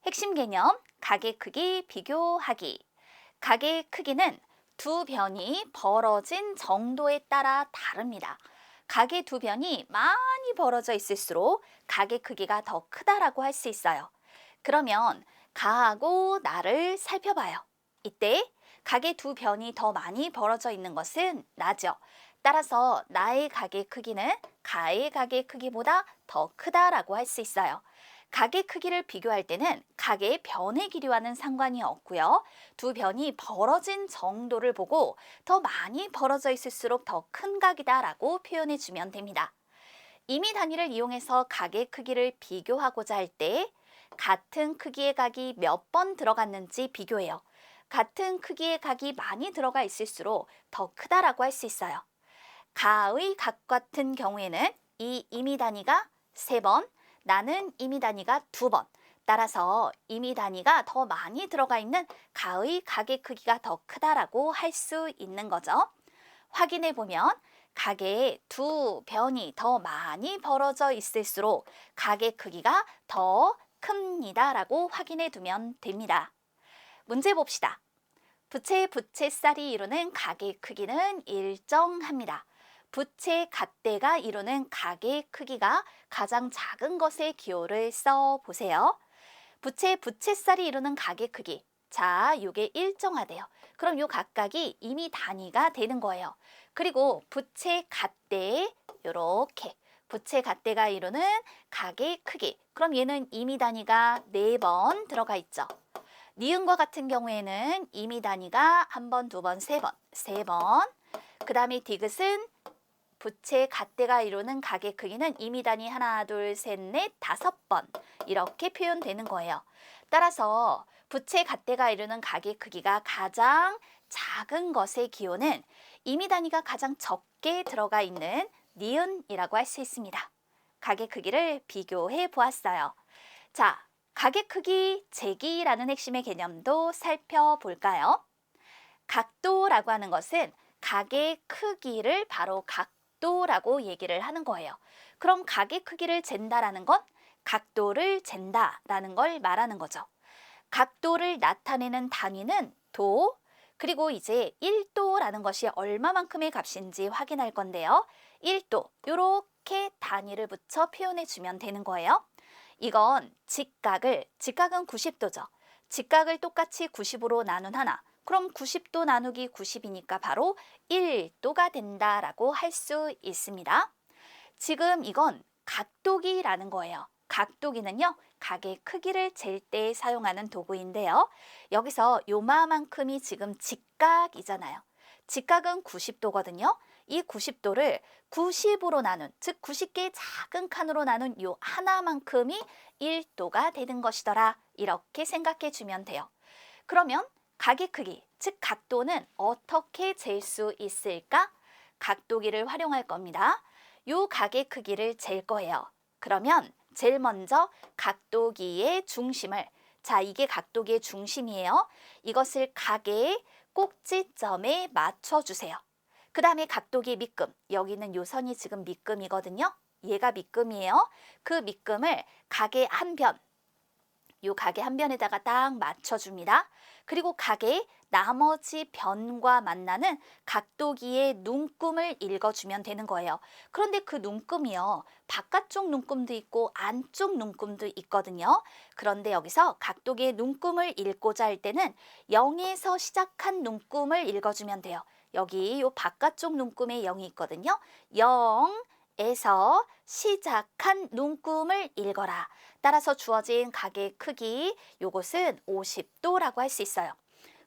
핵심 개념, 가게 크기 비교하기. 가게 크기는 두 변이 벌어진 정도에 따라 다릅니다. 가게 두 변이 많이 벌어져 있을수록 가게 크기가 더 크다라고 할 수 있어요. 그러면 가하고 나를 살펴봐요. 이때 가게 두 변이 더 많이 벌어져 있는 것은 나죠. 따라서 나의 가게 크기는 가의 가게 크기보다 더 크다라고 할 수 있어요. 가게 크기를 비교할 때는 가게의 변의 길이와는 상관이 없고요. 두 변이 벌어진 정도를 보고 더 많이 벌어져 있을수록 더 큰 가게다라고 표현해 주면 됩니다. 임의 단위를 이용해서 가게 크기를 비교하고자 할 때 같은 크기의 각이 몇 번 들어갔는지 비교해요. 같은 크기의 각이 많이 들어가 있을수록 더 크다라고 할 수 있어요. 가의 각 같은 경우에는 이 임의 단위가 3번, 나는 임의 단위가 2번. 따라서 임의 단위가 더 많이 들어가 있는 가의 각의 크기가 더 크다라고 할 수 있는 거죠. 확인해 보면 가게에 두 변이 더 많이 벌어져 있을수록 가게 크기가 더 큽니다라고 확인해 두면 됩니다. 문제 봅시다. 부채 부채살이 이루는 가게 크기는 일정합니다. 부채 갓대가 이루는 가게 크기가 가장 작은 것의 기호를 써보세요. 부채 부채살이 이루는 가게 크기. 자, 이게 일정하대요. 그럼 요 각각이 임의 단위가 되는 거예요. 그리고 부채 갓대 요렇게 부채 갓대가 이루는 가게 크기. 그럼 얘는 임의 단위가 4번 들어가 있죠. 니은과 같은 경우에는 임의 단위가 1번, 2번, 3번, 3번. 그 다음에 디귿은 부채 갓대가 이루는 가게 크기는 임의 단위 하나, 둘, 셋, 넷, 5번 이렇게 표현되는 거예요. 따라서 부채 갓대가 이루는 가게 크기가 가장 작은 것의 기호는 임의 단위가 가장 적게 들어가 있는 니은이라고 할 수 있습니다. 가게 크기를 비교해 보았어요. 자, 가게 크기 재기라는 핵심의 개념도 살펴볼까요? 각도라고 하는 것은 가게 크기를 바로 각도라고 얘기를 하는 거예요. 그럼 가게 크기를 잰다라는 건 각도를 잰다라는 걸 말하는 거죠. 각도를 나타내는 단위는 도, 그리고 이제 1도라는 것이 얼마만큼의 값인지 확인할 건데요. 1도, 이렇게 단위를 붙여 표현해 주면 되는 거예요. 이건 직각은 90도죠. 직각을 똑같이 90으로 나눈 하나. 그럼 90도 나누기 90이니까 바로 1도가 된다라고 할 수 있습니다. 지금 이건 각도기라는 거예요. 각도기는요, 각의 크기를 잴 때 사용하는 도구인데요. 여기서 요마만큼이 지금 직각이잖아요. 직각은 90도거든요. 이 90도를 90으로 나눈, 즉 90개의 작은 칸으로 나눈 요 하나만큼이 1도가 되는 것이더라. 이렇게 생각해 주면 돼요. 그러면 각의 크기, 즉 각도는 어떻게 잴 수 있을까? 각도기를 활용할 겁니다. 요 각의 크기를 잴 거예요. 그러면 제일 먼저 각도기의 중심을, 자, 이게 각도기의 중심이에요. 이것을 각의 꼭지점에 맞춰주세요. 그 다음에 각도기의 밑금, 여기는 요 선이 지금 밑금이거든요. 얘가 밑금이에요. 그 밑금을 각의 한 변, 요 각의 한 변에다가 딱 맞춰줍니다. 그리고 각의 나머지 변과 만나는 각도기의 눈금을 읽어주면 되는 거예요. 그런데 그 눈금이요, 바깥쪽 눈금도 있고 안쪽 눈금도 있거든요. 그런데 여기서 각도기의 눈금을 읽고자 할 때는 0에서 시작한 눈금을 읽어주면 돼요. 여기 요 바깥쪽 눈금에 0이 있거든요. 0에서 시작한 눈금을 읽어라. 따라서 주어진 각의 크기, 요것은 50도라고 할 수 있어요.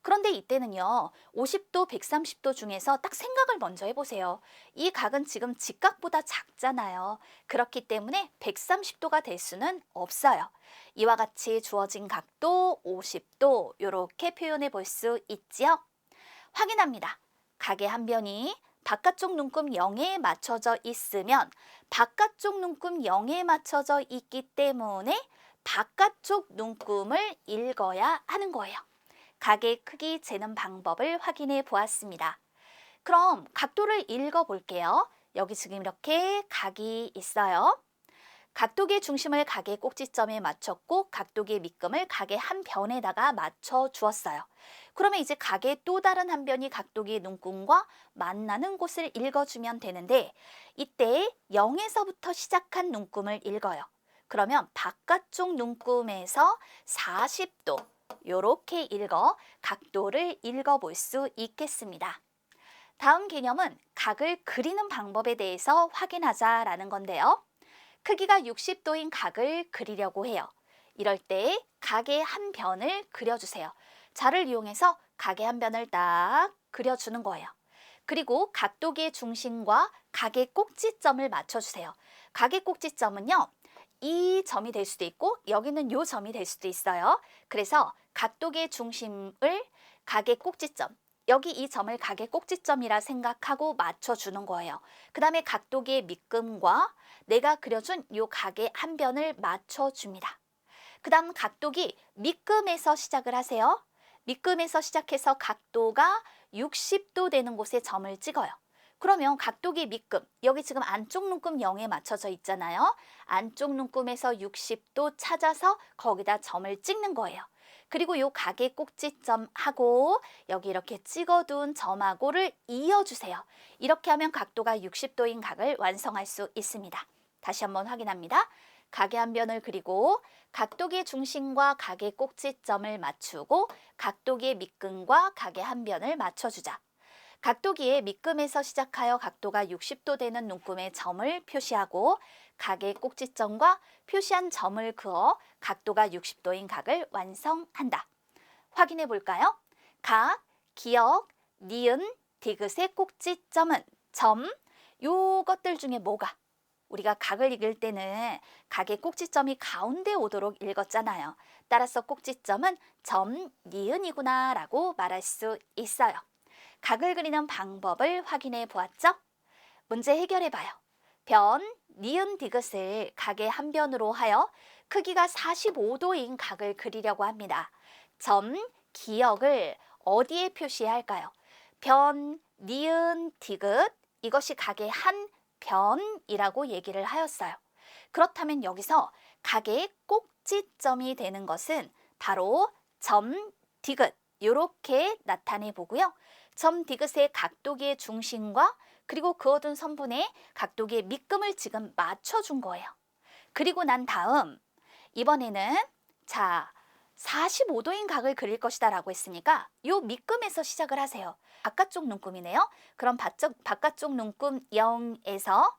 그런데 이때는요, 50도, 130도 중에서 딱 생각을 먼저 해보세요. 이 각은 지금 직각보다 작잖아요. 그렇기 때문에 130도가 될 수는 없어요. 이와 같이 주어진 각도 50도, 이렇게 표현해 볼 수 있지요. 확인합니다. 각의 한 변이 바깥쪽 눈금 0에 맞춰져 있으면 바깥쪽 눈금 0에 맞춰져 있기 때문에 바깥쪽 눈금을 읽어야 하는 거예요. 각의 크기 재는 방법을 확인해 보았습니다. 그럼 각도를 읽어 볼게요. 여기 지금 이렇게 각이 있어요. 각도기의 중심을 각의 꼭지점에 맞췄고 각도기의 밑금을 각의 한 변에다가 맞춰 주었어요. 그러면 이제 각의 또 다른 한 변이 각도기의 눈금과 만나는 곳을 읽어주면 되는데 이때 0에서부터 시작한 눈금을 읽어요. 그러면 바깥쪽 눈금에서 40도 요렇게 읽어 각도를 읽어볼 수 있겠습니다. 다음 개념은 각을 그리는 방법에 대해서 확인하자라는 건데요. 크기가 60도인 각을 그리려고 해요. 이럴 때 각의 한 변을 그려주세요. 자를 이용해서 각의 한 변을 딱 그려주는 거예요. 그리고 각도기의 중심과 각의 꼭지점을 맞춰주세요. 각의 꼭지점은요, 이 점이 될 수도 있고 여기는 요 점이 될 수도 있어요. 그래서 각도기의 중심을 각의 꼭지점, 여기 이 점을 각의 꼭지점이라 생각하고 맞춰주는 거예요. 그 다음에 각도기의 밑금과 내가 그려준 요 각의 한 변을 맞춰줍니다. 그 다음 각도기 밑금에서 시작을 하세요. 밑금에서 시작해서 각도가 60도 되는 곳에 점을 찍어요. 그러면 각도기 밑금, 여기 지금 안쪽 눈금 0에 맞춰져 있잖아요. 안쪽 눈금에서 60도 찾아서 거기다 점을 찍는 거예요. 그리고 요 각의 꼭지점하고 여기 이렇게 찍어둔 점하고를 이어주세요. 이렇게 하면 각도가 60도인 각을 완성할 수 있습니다. 다시 한번 확인합니다. 각의 한 변을 그리고 각도기의 중심과 각의 꼭지점을 맞추고 각도기의 밑금과 각의 한 변을 맞춰주자. 각도기의 밑금에서 시작하여 각도가 60도 되는 눈금의 점을 표시하고 각의 꼭지점과 표시한 점을 그어 각도가 60도인 각을 완성한다. 확인해 볼까요? 각, 기역, 니은, 디귿의 꼭지점은 점, 요것들 중에 뭐가? 우리가 각을 읽을 때는 각의 꼭지점이 가운데 오도록 읽었잖아요. 따라서 꼭지점은 점, 니은이구나 라고 말할 수 있어요. 각을 그리는 방법을 확인해 보았죠? 문제 해결해 봐요. 변, 니은, 디귿을 각의 한 변으로 하여 크기가 45도인 각을 그리려고 합니다. 점, 기역을 어디에 표시해야 할까요? 변, 니은, 디귿, 이것이 각의 한 변이라고 얘기를 하였어요. 그렇다면 여기서 각의 꼭지점이 되는 것은 바로 점, 디귿 이렇게 나타내 보고요. 점 디귿의 각도기의 중심과 그리고 그어둔 선분의 각도기의 밑금을 지금 맞춰준 거예요. 그리고 난 다음 이번에는 45도인 각을 그릴 것이다 라고 했으니까 요 밑금에서 시작을 하세요. 바깥쪽 눈금이네요. 그럼 바깥쪽 눈금 0에서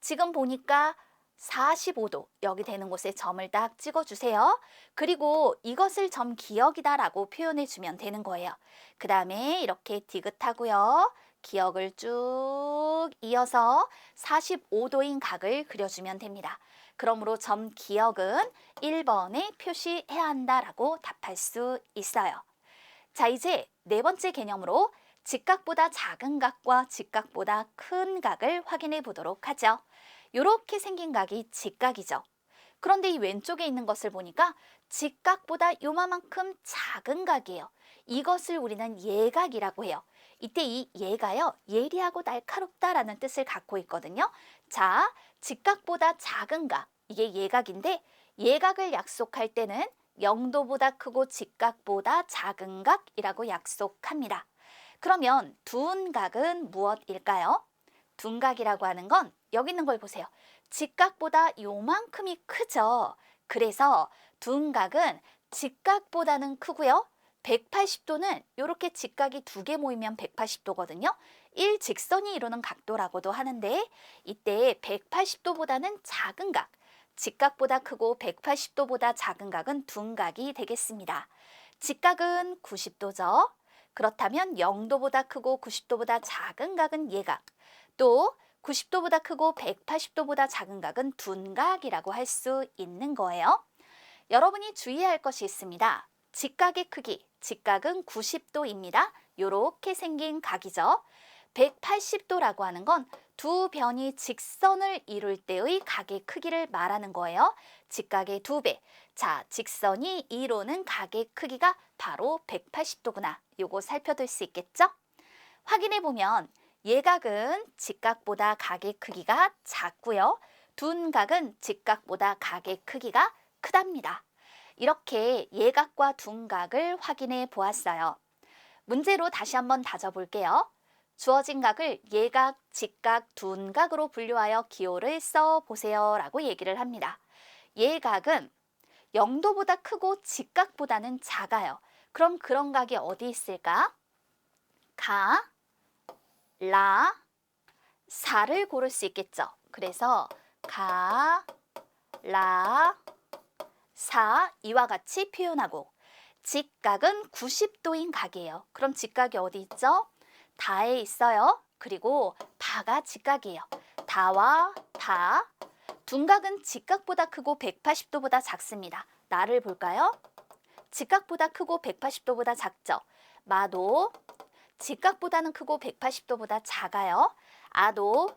지금 보니까 45도 여기 되는 곳에 점을 딱 찍어주세요. 그리고 이것을 점 기역이다 라고 표현해 주면 되는 거예요. 그 다음에 이렇게 디귿하고요. 기역을 쭉 이어서 45도인 각을 그려주면 됩니다. 그러므로 점 기역은 1번에 표시해야 한다라고 답할 수 있어요. 자, 이제 네 번째 개념으로 직각보다 작은 각과 직각보다 큰 각을 확인해 보도록 하죠. 이렇게 생긴 각이 직각이죠. 그런데 이 왼쪽에 있는 것을 보니까 직각보다 요만큼 작은 각이에요. 이것을 우리는 예각이라고 해요. 이때 이 예가요, 예리하고 날카롭다라는 뜻을 갖고 있거든요. 자, 직각보다 작은 각, 이게 예각인데 예각을 약속할 때는 0도보다 크고 직각보다 작은 각이라고 약속합니다. 그러면 둔각은 무엇일까요? 둔각이라고 하는 건 여기 있는 걸 보세요. 직각보다 요만큼이 크죠. 그래서 둔각은 직각보다는 크고요. 180도는 이렇게 직각이 두 개 모이면 180도거든요. 일직선이 이루는 각도라고도 하는데 이때 180도보다는 작은 각, 직각보다 크고 180도보다 작은 각은 둔각이 되겠습니다. 직각은 90도죠. 그렇다면 0도보다 크고 90도보다 작은 각은 예각, 또 90도보다 크고 180도보다 작은 각은 둔각이라고 할 수 있는 거예요. 여러분이 주의할 것이 있습니다. 직각의 크기, 직각은 90도입니다. 이렇게 생긴 각이죠. 180도라고 하는 건 두 변이 직선을 이룰 때의 각의 크기를 말하는 거예요. 직각의 2배. 자, 직선이 이루는 각의 크기가 바로 180도구나. 요거 살펴둘 수 있겠죠? 확인해 보면 예각은 직각보다 각의 크기가 작고요. 둔각은 직각보다 각의 크기가 크답니다. 이렇게 예각과 둔각을 확인해 보았어요. 문제로 다시 한번 다져볼게요. 주어진 각을 예각, 직각, 둔각으로 분류하여 기호를 써보세요 라고 얘기를 합니다. 예각은 0도보다 크고 직각보다는 작아요. 그럼 그런 각이 어디 있을까? 가, 라, 사를 고를 수 있겠죠. 그래서 가, 라, 사 이와 같이 표현하고 직각은 90도인 각이에요. 그럼 직각이 어디 있죠? 다에 있어요. 그리고 다가 직각이에요. 다와 다. 둔각은 직각보다 크고 180도보다 작습니다. 나를 볼까요? 직각보다 크고 180도보다 작죠. 마도 직각보다는 크고 180도보다 작아요. 아도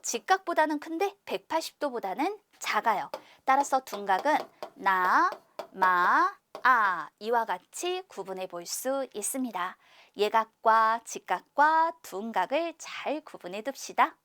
직각보다는 큰데 180도보다는 작아요. 따라서 둔각은 나, 마, 아 이와 같이 구분해 볼 수 있습니다. 예각과 직각과 둔각을 잘 구분해 둡시다.